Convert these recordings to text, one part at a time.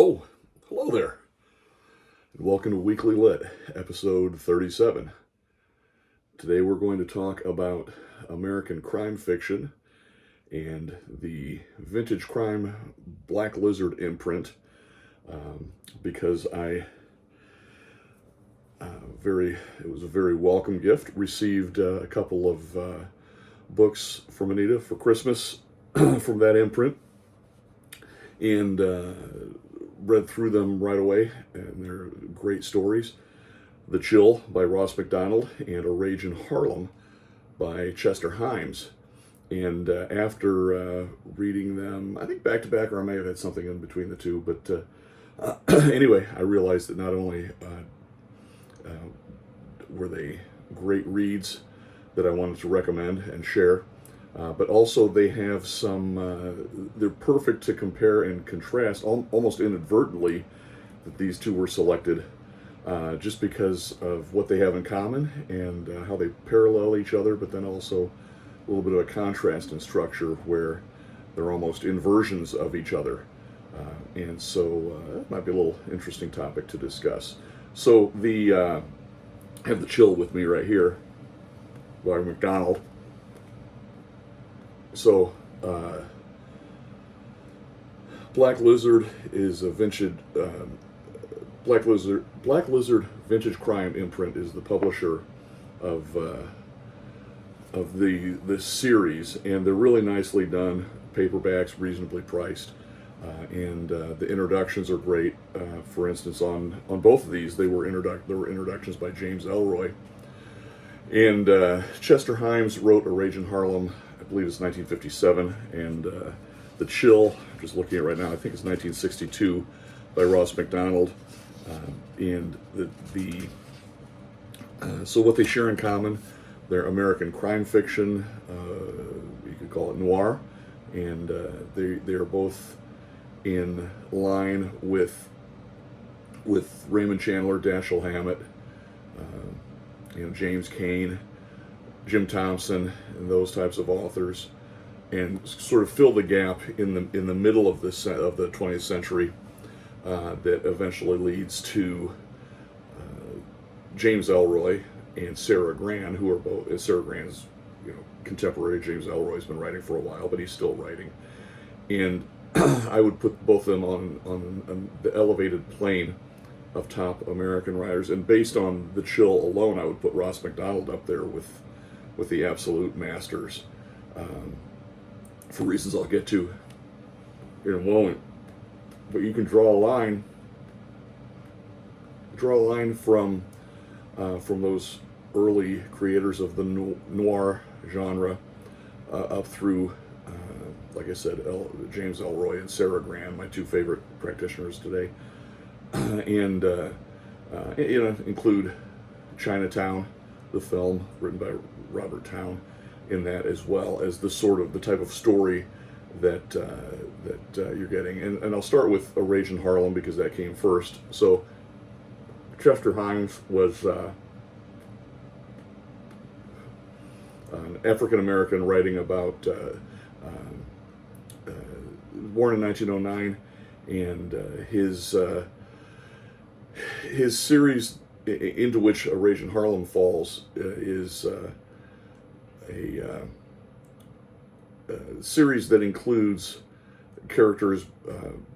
Oh, hello there, and welcome to Weekly Lit, episode 37. Today we're going to talk about American crime fiction and the vintage crime Black Lizard imprint, because it was a very welcome gift. Received a couple of books from Anita for Christmas from that imprint, and read through them right away, and they're great stories. The Chill by Ross MacDonald and A Rage in Harlem by Chester Himes. And after reading them, I think back to back, or I may have had something in between the two, but anyway, I realized that not only were they great reads that I wanted to recommend and share, but also they have they're perfect to compare and contrast, almost inadvertently, that these two were selected just because of what they have in common and how they parallel each other, but then also a little bit of a contrast in structure where they're almost inversions of each other. And so it might be a little interesting topic to discuss. So I have The Chill with me right here by MacDonald. So, Black Lizard is a vintage. Black Lizard Vintage Crime imprint is the publisher of this series, and they're really nicely done. Paperbacks, reasonably priced, and the introductions are great. For instance, on both of these, there were introductions by James Ellroy, and Chester Himes wrote A Rage in Harlem. I believe it's 1957, and The Chill, I'm just looking at it right now, I think it's 1962 by Ross MacDonald. And so what they share in common, they're American crime fiction, you could call it noir, and they are both in line with Raymond Chandler, Dashiell Hammett, James Cain, Jim Thompson, and those types of authors, and sort of fill the gap in the middle of the 20th century that eventually leads to James Ellroy and Sarah Gran, who are both. Sarah Gran's contemporary. James Ellroy's been writing for a while, but he's still writing, and I would put both of them on the elevated plane of top American writers. And based on The Chill alone, I would put Ross MacDonald up there with the absolute masters, for reasons I'll get to in a moment. But you can draw a line from those early creators of the noir genre up through, like I said, James Ellroy and Sarah Gran, my two favorite practitioners today, and include Chinatown, the film written by Robert Towne, in that, as well as the type of story that you're getting. And I'll start with A Rage in Harlem because that came first. So Chester Himes was an African American writing about born in 1909, and his series into which A Rage in Harlem falls is a series that includes characters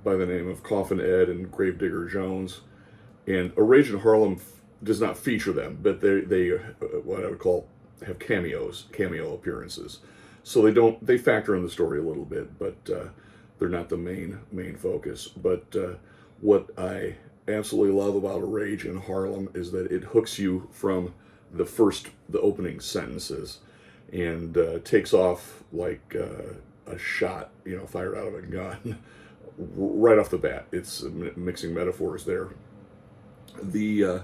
by the name of Coffin Ed and Gravedigger Jones. And A Rage in Harlem does not feature them, but they what I would call have cameo appearances. So they factor in the story a little bit, but they're not the main focus. But what I absolutely love about A Rage in Harlem is that it hooks you from the opening sentences, and takes off like a shot, fired out of a gun, right off the bat. It's mixing metaphors there. It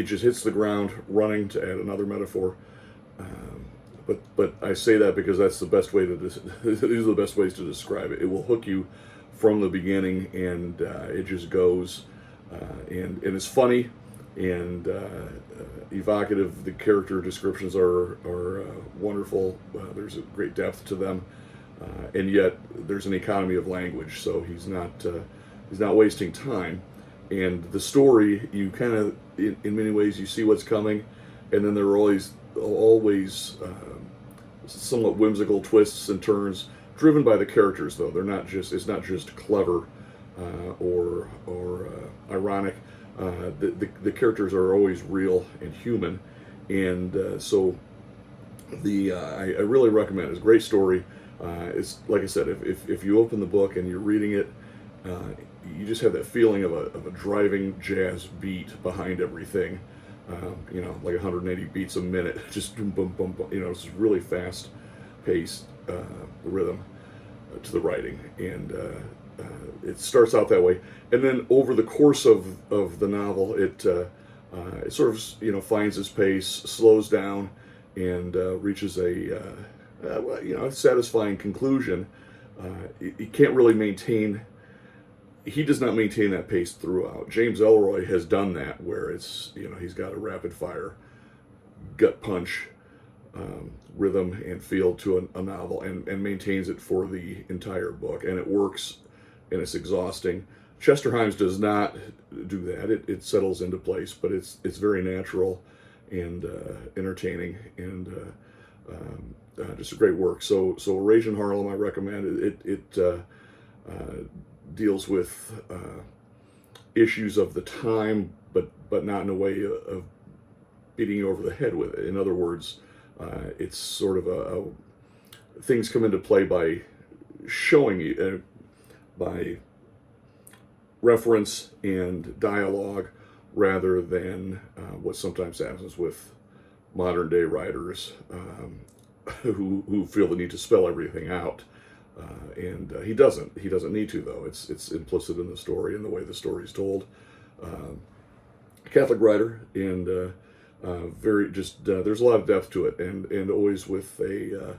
just hits the ground running, to add another metaphor. But I say that because that's the best way these are the best ways to describe it. It will hook you from the beginning, and it just goes, and it's funny and evocative. The character descriptions are wonderful. There's a great depth to them. and yet there's an economy of language, so he's not wasting time. And the story, you kind of, in many ways, you see what's coming, and then there are always somewhat whimsical twists and turns, driven by the characters. Though they're not just, it's not just clever or ironic. The characters are always real and human, and so I really recommend it. It's a great story. It's like I said, if you open the book and you're reading it, you just have that feeling of a driving jazz beat behind everything. Like 180 beats a minute, just boom, boom, boom, boom. It's really fast paced rhythm to the writing, and it starts out that way, and then over the course of the novel, it sort of finds its pace, slows down, and reaches a satisfying conclusion. He can't really maintain. He does not maintain that pace throughout. James Ellroy has done that, where it's he's got a rapid fire, gut punch rhythm and feel to a novel, and maintains it for the entire book, and it works, and it's exhausting. Chester Himes does not do that. It settles into place, but it's very natural and entertaining, and just a great work. So A Rage in Harlem, I recommend it. It deals with issues of the time, but not in a way of beating you over the head with it. In other words, it's sort of things come into play by showing you by reference and dialogue, rather than what sometimes happens with modern day writers who feel the need to spell everything out. And he doesn't need to, though. It's implicit in the story and the way the story is told. Catholic writer, and very just there's a lot of depth to it, and always with a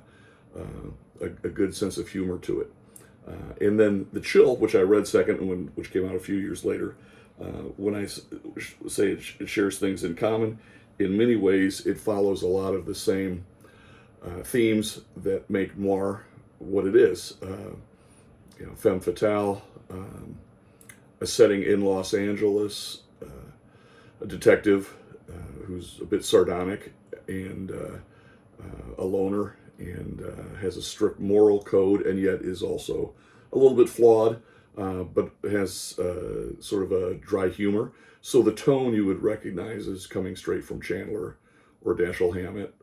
good sense of humor to it. And then The Chill, which I read second, which came out a few years later. When I say it shares things in common, in many ways it follows a lot of the same themes that make noir what it is. Femme fatale, a setting in Los Angeles, a detective who's a bit sardonic, and a loner, and has a strict moral code, and yet is also a little bit flawed, but has sort of a dry humor. So the tone you would recognize as coming straight from Chandler or Dashiell Hammett,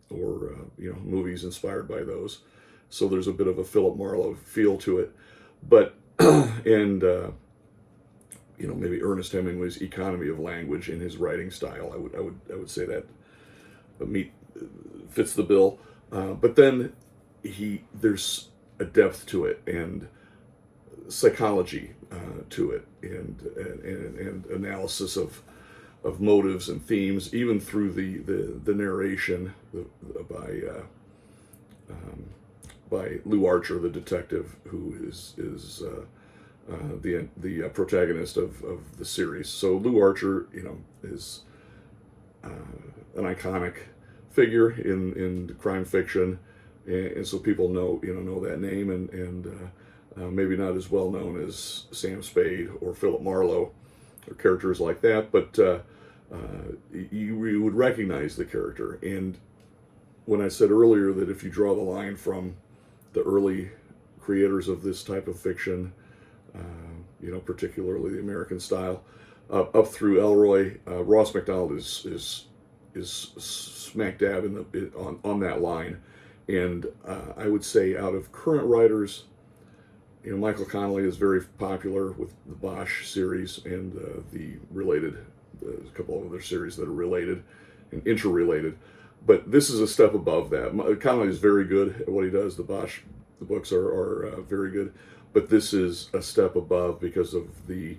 or movies inspired by those. So there's a bit of a Philip Marlowe feel to it, but and maybe Ernest Hemingway's economy of language in his writing style. I would say that fits the bill. But then there's a depth to it, and psychology to it, and analysis of motives and themes, even through the narration by Lew Archer, the detective, who is the protagonist of the series. So Lew Archer, is an iconic figure in crime fiction, and so people know that name, and maybe not as well known as Sam Spade or Philip Marlowe or characters like that, but you would recognize the character. And when I said earlier that if you draw the line from the early creators of this type of fiction, particularly the American style, up through Ellroy, Ross MacDonald is smack dab on that line. And I would say, out of current writers, Michael Connelly is very popular with the Bosch series and the related, a couple of other series that are related and interrelated. But this is a step above that. Connelly is very good at what he does. The books are very good, but this is a step above because of the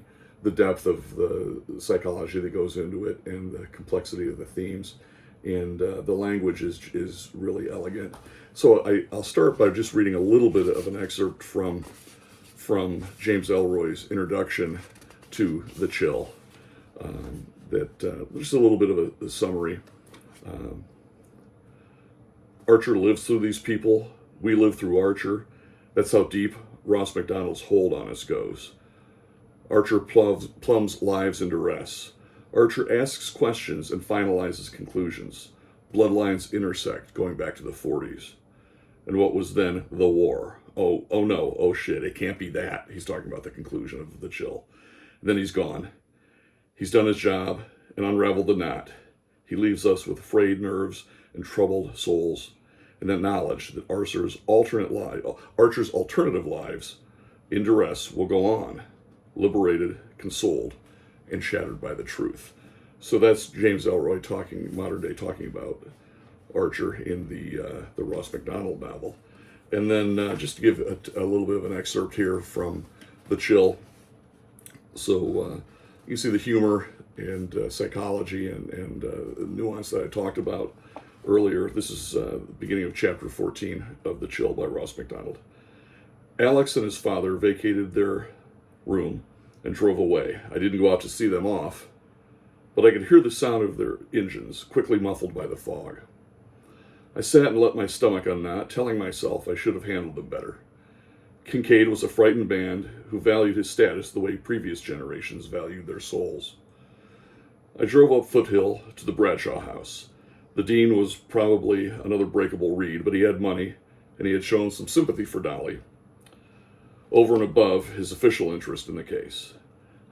depth of the psychology that goes into it, and the complexity of the themes, and the language is really elegant. So I'll start by just reading a little bit of an excerpt from James Ellroy's introduction to The Chill. Just a little bit of a summary. Archer lives through these people. We live through Archer. That's how deep Ross MacDonald's hold on us goes. Archer plumbs lives in duress. Archer asks questions and finalizes conclusions. Bloodlines intersect, going back to the 40s. And what was then the war? Oh no, oh shit, it can't be that. He's talking about the conclusion of The Chill. And then he's gone. He's done his job and unraveled the knot. He leaves us with frayed nerves and troubled souls, and that knowledge that Archer's alternative lives in duress will go on, liberated, consoled, and shattered by the truth. So that's James Ellroy modern day talking about Archer in the Ross MacDonald novel. And then just to give a little bit of an excerpt here from The Chill. So you see the humor and psychology and nuance that I talked about earlier. This is the beginning of chapter 14 of The Chill by Ross MacDonald. Alex and his father vacated their room and drove away. I didn't go out to see them off, but I could hear the sound of their engines, quickly muffled by the fog. I sat and let my stomach unknot, telling myself I should have handled them better. Kincaid was a frightened man who valued his status the way previous generations valued their souls. I drove up Foothill to the Bradshaw house. The dean was probably another breakable reed, but he had money, and he had shown some sympathy for Dolly, over and above his official interest in the case.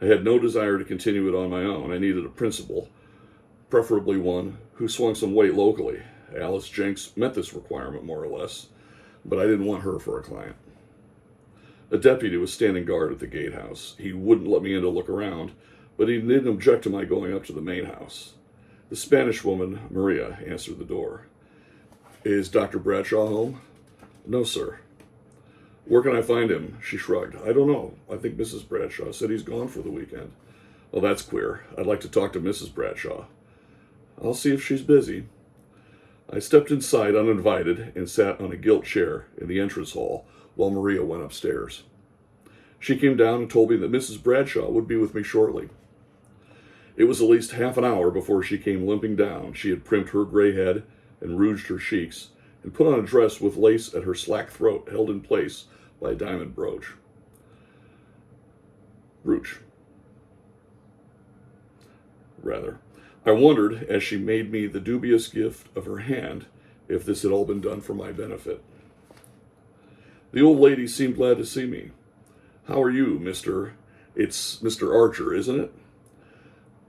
I had no desire to continue it on my own. I needed a principal, preferably one who swung some weight locally. Alice Jenks met this requirement, more or less, but I didn't want her for a client. A deputy was standing guard at the gatehouse. He wouldn't let me in to look around, but he didn't object to my going up to the main house. The Spanish woman, Maria, answered the door. Is Dr. Bradshaw home? No, sir. Where can I find him? She shrugged. I don't know. I think Mrs. Bradshaw said he's gone for the weekend. Well, that's queer. I'd like to talk to Mrs. Bradshaw. I'll see if she's busy. I stepped inside uninvited and sat on a gilt chair in the entrance hall while Maria went upstairs. She came down and told me that Mrs. Bradshaw would be with me shortly. It was at least half an hour before she came limping down. She had primped her gray head and rouged her cheeks and put on a dress with lace at her slack throat held in place by a diamond brooch. I wondered, as she made me the dubious gift of her hand, if this had all been done for my benefit. The old lady seemed glad to see me. How are you, Mr. It's Mr. Archer, isn't it?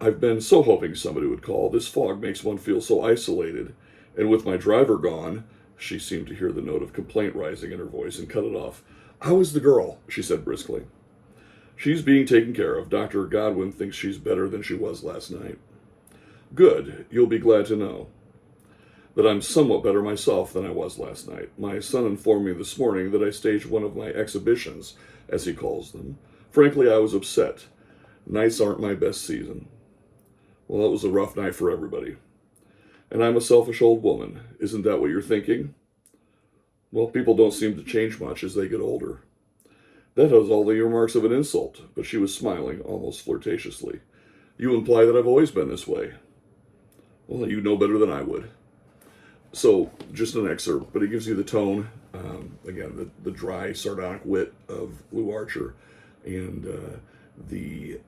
I've been so hoping somebody would call. This fog makes one feel so isolated. And with my driver gone, she seemed to hear the note of complaint rising in her voice and cut it off. How is the girl? She said briskly. She's being taken care of. Dr. Godwin thinks she's better than she was last night. Good. You'll be glad to know that I'm somewhat better myself than I was last night. My son informed me this morning that I staged one of my exhibitions, as he calls them. Frankly, I was upset. Nights aren't my best season. Well, it was a rough night for everybody. And I'm a selfish old woman. Isn't that what you're thinking? Well, people don't seem to change much as they get older. That has all the earmarks of an insult, but she was smiling almost flirtatiously. You imply that I've always been this way. Well, you know better than I would. So, just an excerpt, but it gives you the tone, again, the dry, sardonic wit of Lou Archer, and the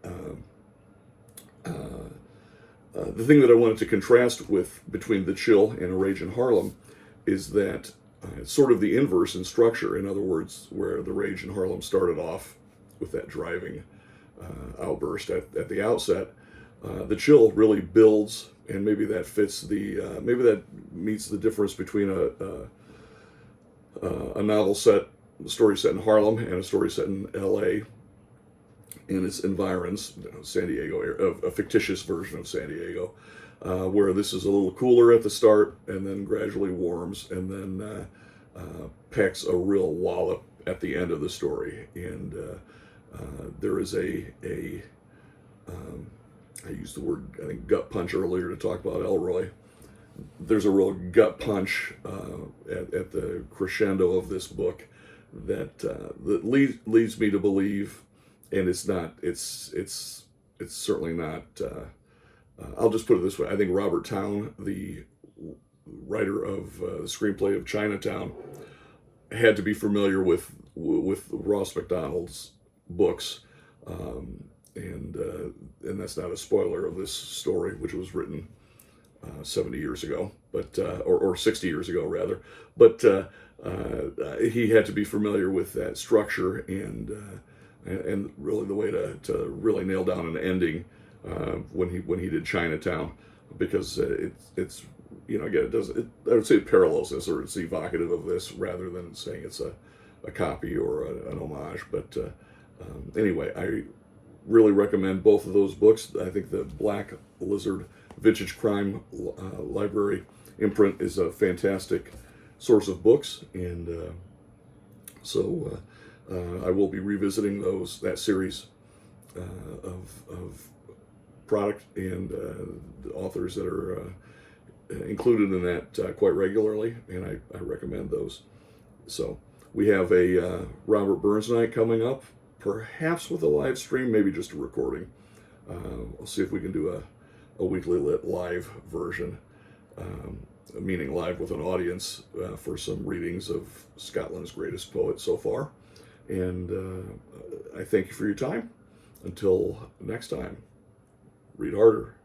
thing that I wanted to contrast with between The Chill and A Rage in Harlem is that it's sort of the inverse in structure. In other words, where The Rage in Harlem started off with that driving outburst at the outset, The Chill really builds, and maybe that fits maybe that meets the difference between a story set in Harlem and a story set in L.A. and its environs, San Diego, a fictitious version of San Diego, where this is a little cooler at the start and then gradually warms and then packs a real wallop at the end of the story. And there is I used the word, I think, gut punch earlier to talk about Elroy. There's a real gut punch at the crescendo of this book that leads me to believe, and it's certainly not, I'll just put it this way. I think Robert Towne, the writer of the screenplay of Chinatown, had to be familiar with with Ross MacDonald's books, and that's not a spoiler of this story, which was written 70 years ago, but or 60 years ago rather. But he had to be familiar with that structure and really the way to really nail down an ending when he did Chinatown, because it's again, I would say it parallels this, or it's evocative of this, rather than saying it's a copy or an homage. But anyway, I really recommend both of those books. I think the Black Lizard Vintage Crime Library imprint is a fantastic source of books, and so I will be revisiting that series of product and the authors that are included in that quite regularly, and I recommend those. So we have a Robert Burns night coming up, perhaps with a live stream, maybe just a recording. We'll see if we can do a weekly lit live version, meaning live with an audience, for some readings of Scotland's greatest poet so far. And I thank you for your time. Until next time, read harder.